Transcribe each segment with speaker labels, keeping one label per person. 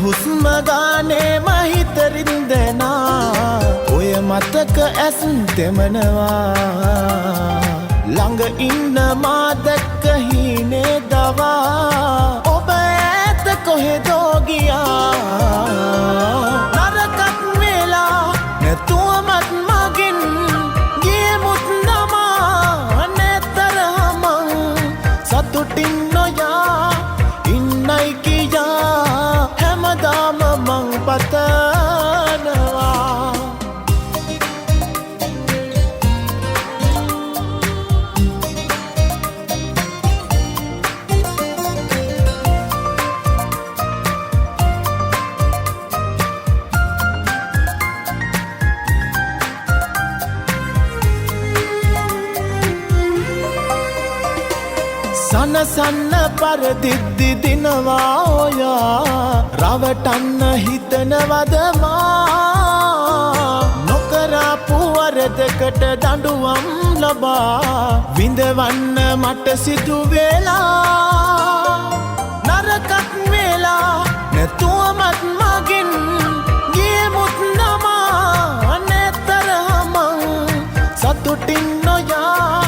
Speaker 1: හුස්ම ගානේ මහිතරින්දනා ඔය මතක ඇස් තෙමනවා ළඟ ඉන්න මා දැක්ක හීනේ දවා ඔබ ඈත කොහෙදෝ ගියා නරකක් වෙලා නැතුවමත් මගෙන් ගියමුත් නමා නැතරමං සතුටින් නොයා ඉන්නයි කියා හැමදාම මං පතනවා සනසන්න පරදිද්දි දිනවා ඔයා රවටන්න හිතනවද මා නොකරපු වරදකට දඬුවම් ලබා විඳවන්න මට සිදු වෙලා නරකක් වෙලා නැතුවමත් මගෙන් ගියමුත් නමා නැතරමං සතුටින් නොයා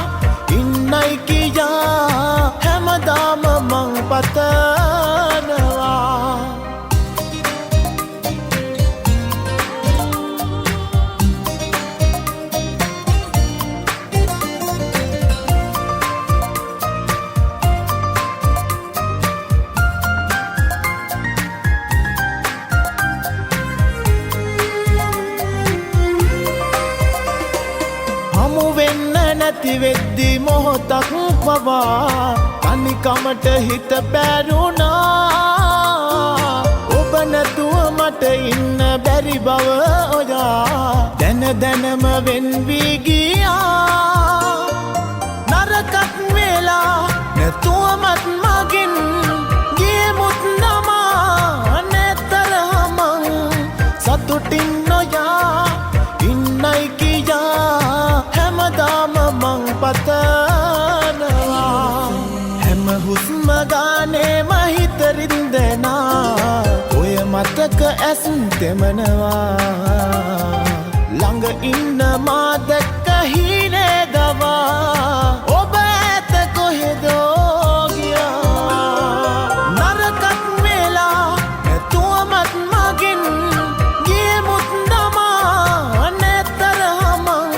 Speaker 1: ඉන්නයි කියා හැමදාම මං පතනවා හමු වෙන්න නැති වෙද්දි මොහොතක් පවා තනිකමට හිත බැරුණා ඔබ නැතුව මට ඉන්න බැරි බව ඔයා දැන දැනම වෙන් වී ගියා නරකක් වෙලා නැතුවමත් මගෙන් ගියමුත් නමා නැතරමං සතුටින් නොයා ඉන්නයි කියා හැමදාම මං පතනවා හැම හුස්ම ගානේ මහිතරින්දනා ඔය මතක ඇස් තෙමනවා ළඟ ඉන්න මා දැක්ක හීනේ දවා ඔබ ඈත කොහෙදෝ ගියා නරකක් වෙලා නැතුවමත් මගෙන් ගියමුත් නමා නැතරමං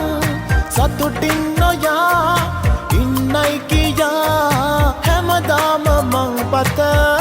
Speaker 1: සතුටින් නොයා ඉන්නයි කියා හැමදාම මං පතනවා